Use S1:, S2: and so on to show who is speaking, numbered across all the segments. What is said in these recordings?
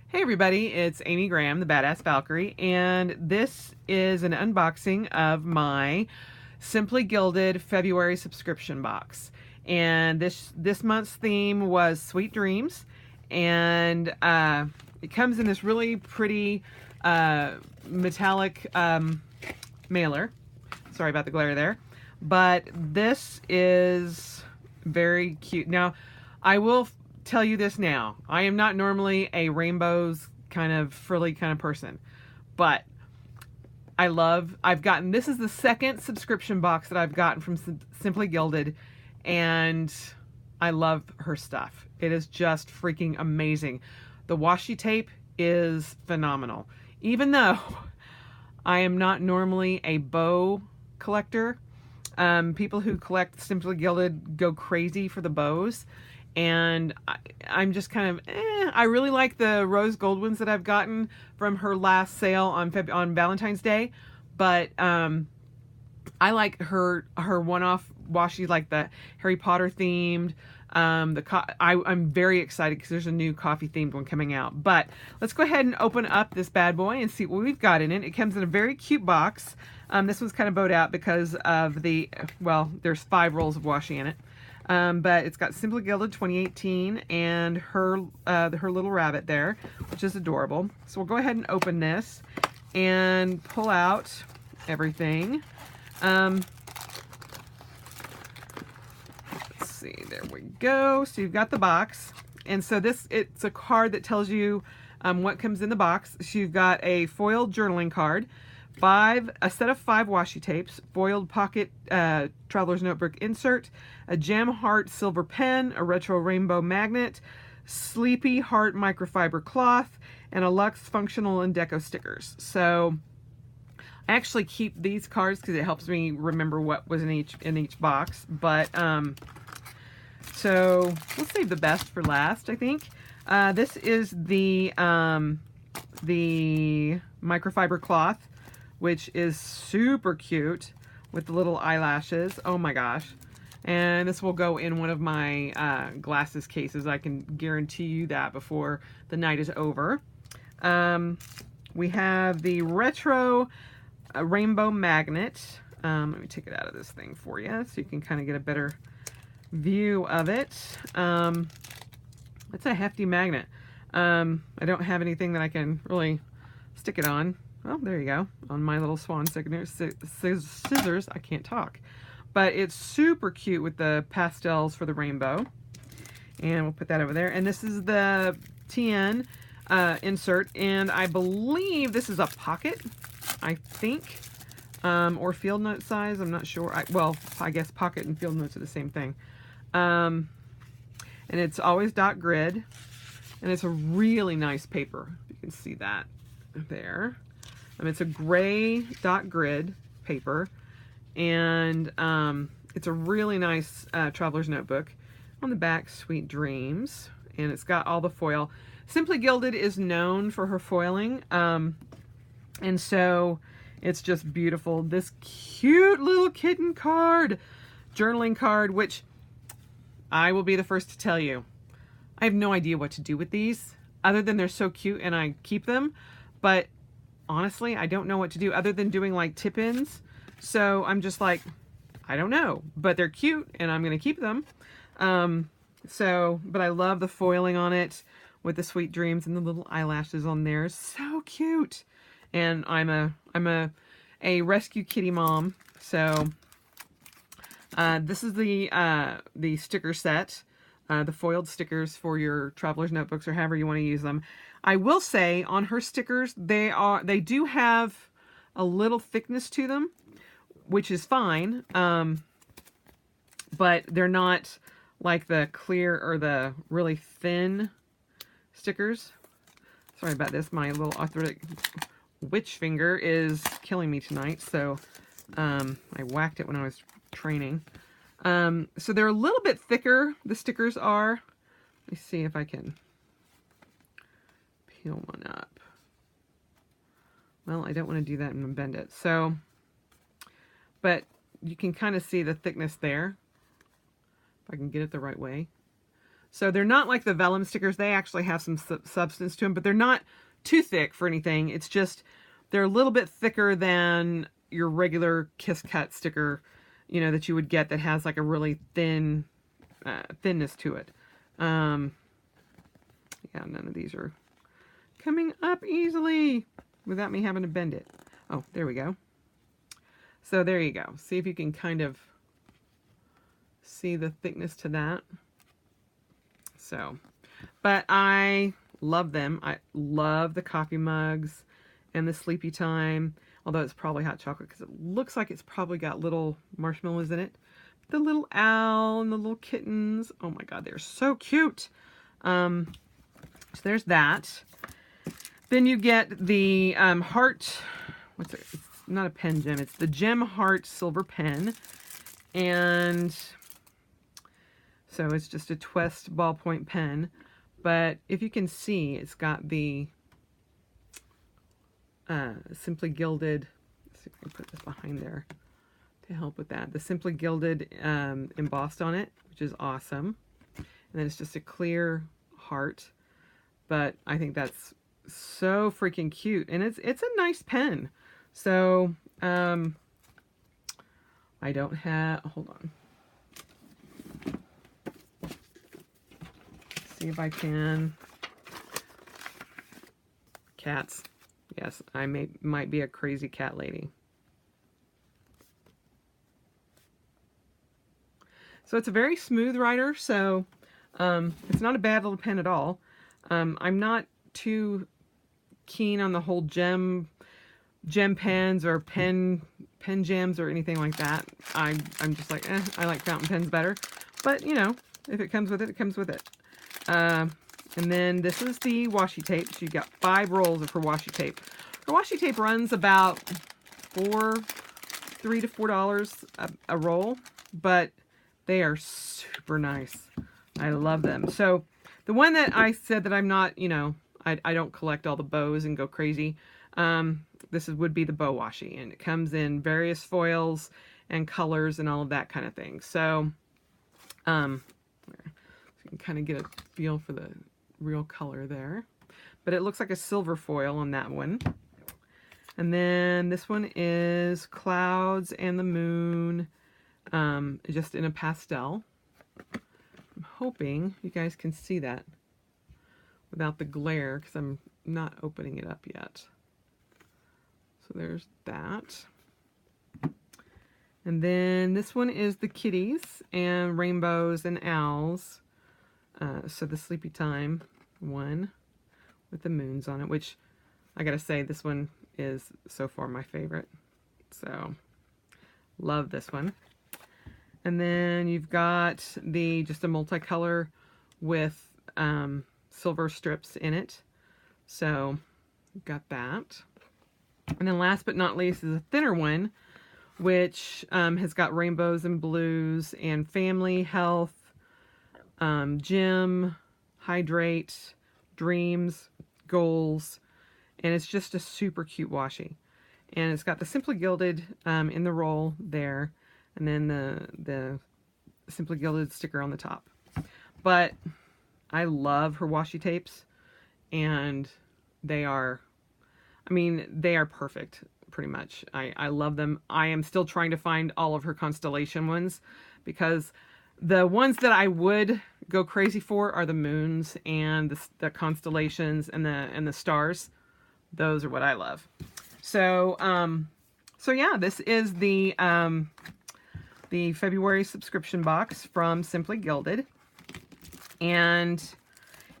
S1: Hey everybody, it's Amy Graham, the Badass Valkyrie, and this is an unboxing of my Simply Gilded February subscription box. And this month's theme was Sweet Dreams, and it comes in this really pretty metallic mailer. Sorry about the glare there, but this is very cute. Now, I will tell you this now. I am not normally a rainbows kind of frilly kind of person, but I've gotten, this is the second subscription box that I've gotten from Simply Gilded, and I love her stuff. It is just freaking amazing. The washi tape is phenomenal. Even though I am not normally a bow collector, people who collect Simply Gilded go crazy for the bows. And I'm just kind of, I really like the rose gold ones that I've gotten from her last sale on Valentine's Day. But I like her one-off washi, like the Harry Potter themed. I'm very excited because there's a new coffee themed one coming out. But let's go ahead and open up this bad boy and see what we've got in it. It comes in a very cute box. This one's kind of bowed out because of there's 5 rolls of washi in it. But it's got Simply Gilded 2018 and her little rabbit there, which is adorable. So we'll go ahead and open this and pull out everything. Let's see, there we go. So you've got the box. And so it's a card that tells you what comes in the box. So you've got a foiled journaling card, a set of 5 washi tapes, foiled pocket traveler's notebook insert, a gem heart silver pen, a retro rainbow magnet, sleepy heart microfiber cloth, and a luxe functional and deco stickers. So I actually keep these cards because it helps me remember what was in each box. But so we'll save the best for last, I think. This is the microfiber cloth, which is super cute with the little eyelashes. Oh my gosh. And this will go in one of my glasses cases. I can guarantee you that before the night is over. We have the retro rainbow magnet. Let me take it out of this thing for you so you can kind of get a better view of it. It's a hefty magnet. I don't have anything that I can really stick it on. Oh, there you go. On my little swan scissors, I can't talk. But it's super cute with the pastels for the rainbow. And we'll put that over there. And this is the TN insert. And I believe this is a pocket, I think. Or field note size, I'm not sure. I guess pocket and field notes are the same thing. And it's always dot grid. And it's a really nice paper. You can see that there. It's a gray dot grid paper, and it's a really nice traveler's notebook. On the back, Sweet Dreams, and it's got all the foil. Simply Gilded is known for her foiling, and so it's just beautiful. This cute little kitten card, journaling card, which I will be the first to tell you, I have no idea what to do with these, other than they're so cute and I keep them, but honestly, I don't know what to do other than doing like tip-ins. So I'm just like, I don't know, but they're cute and I'm going to keep them. But I love the foiling on it with the Sweet Dreams and the little eyelashes on there. So cute. And I'm a rescue kitty mom. So this is the sticker set. The foiled stickers for your traveler's notebooks or however you want to use them. I will say on her stickers, they do have a little thickness to them, which is fine. But they're not like the clear or the really thin stickers. Sorry about this. My little arthritic witch finger is killing me tonight. So I whacked it when I was training. So they're a little bit thicker, the stickers are. Let me see if I can peel one up. Well, I don't want to do that and bend it. So, but you can kind of see the thickness there. If I can get it the right way. So they're not like the vellum stickers. They actually have some substance to them, but they're not too thick for anything. It's just they're a little bit thicker than your regular Kiss Cut sticker, you know, that you would get that has like a really thin thinness to it. Yeah, none of these are coming up easily without me having to bend it. Oh, there we go. So there you go. See if you can kind of see the thickness to that. So, but I love them. I love the coffee mugs and the sleepy time, although it's probably hot chocolate because it looks like it's probably got little marshmallows in it. The little owl and the little kittens. Oh my God, they're so cute. So there's that. Then you get the heart, what's it? It's not a pen gem, it's the Gem Heart Silver Pen. And so it's just a Twist ballpoint pen. But if you can see, it's got the Simply Gilded, let's see if I can put this behind there to help with that. The Simply Gilded embossed on it, which is awesome. And then it's just a clear heart. But I think that's so freaking cute. And it's a nice pen. So, I don't have, hold on. See if I can. Cats. Yes, I might be a crazy cat lady. So it's a very smooth writer, so it's not a bad little pen at all. I'm not too keen on the whole gem pens or pen gems or anything like that. I'm just like, I like fountain pens better. But, you know, if it comes with it, it comes with it. And then this is the washi tape. So you've got 5 rolls of her washi tape. Her washi tape runs about $3 to $4 a roll, but they are super nice. I love them. So the one that I said that I'm not, you know, I don't collect all the bows and go crazy. This would be the bow washi, and it comes in various foils and colors and all of that kind of thing. So, you can kind of get a feel for the real color there. But it looks like a silver foil on that one. And then this one is clouds and the moon, just in a pastel. I'm hoping you guys can see that without the glare, because I'm not opening it up yet. So there's that. And then this one is the kitties and rainbows and owls. So the sleepy time one with the moons on it, which I gotta say, this one is so far my favorite. So love this one. And then you've got just a multicolor with silver strips in it. So you've got that. And then last but not least is a thinner one, which has got rainbows and blues and family, health, gym, hydrate, dreams, goals, and it's just a super cute washi. And it's got the Simply Gilded in the roll there, and then the Simply Gilded sticker on the top. But I love her washi tapes, and they are, I mean, they are perfect, pretty much. I love them. I am still trying to find all of her Constellation ones, because the ones that I would go crazy for are the moons and the constellations and the stars. Those are what I love. So, so yeah, this is the February subscription box from Simply Gilded, and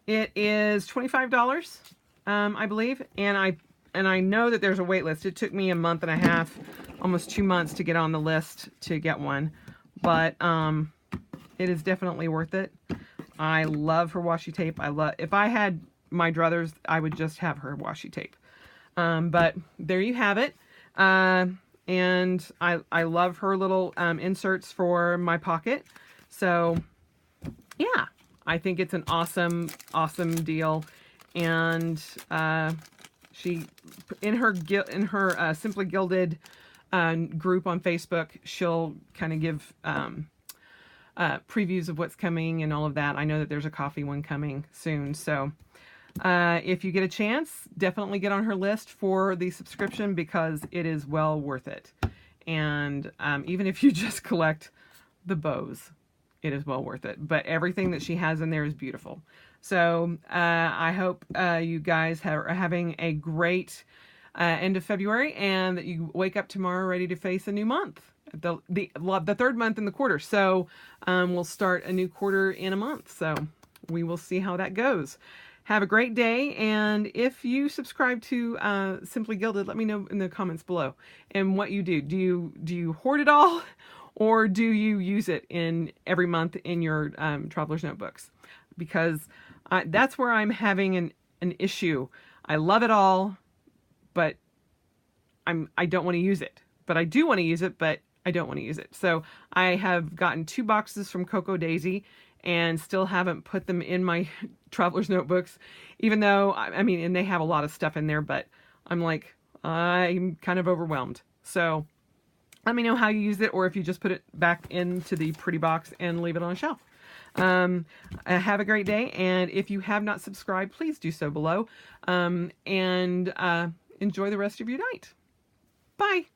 S1: it is $25, I believe, and I know that there's a wait list. It took me a month and a half, almost 2 months to get on the list to get one, but it is definitely worth it. I love her washi tape. If I had my druthers, I would just have her washi tape. But there you have it. And I love her little inserts for my pocket. So yeah, I think it's an awesome deal. And she in her Simply Gilded group on Facebook, she'll kind of give previews of what's coming and all of that. I know that there's a coffee one coming soon. So if you get a chance, definitely get on her list for the subscription because it is well worth it. And even if you just collect the bows, it is well worth it. But everything that she has in there is beautiful. So I hope you guys are having a great end of February and that you wake up tomorrow ready to face a new month. The third month in the quarter. So we'll start a new quarter in a month. So we will see how that goes. Have a great day, and if you subscribe to Simply Gilded, let me know in the comments below and what you do. Do you hoard it all, or do you use it in every month in your traveler's notebooks? Because that's where I'm having an issue. I love it all, but I don't want to use it. But I do want to use it, but I don't want to use it. So I have gotten 2 boxes from Coco Daisy and still haven't put them in my traveler's notebooks, even though, I mean, and they have a lot of stuff in there, but I'm like, I'm kind of overwhelmed. So let me know how you use it, or if you just put it back into the pretty box and leave it on a shelf. Have a great day, and if you have not subscribed, please do so below, and enjoy the rest of your night. Bye.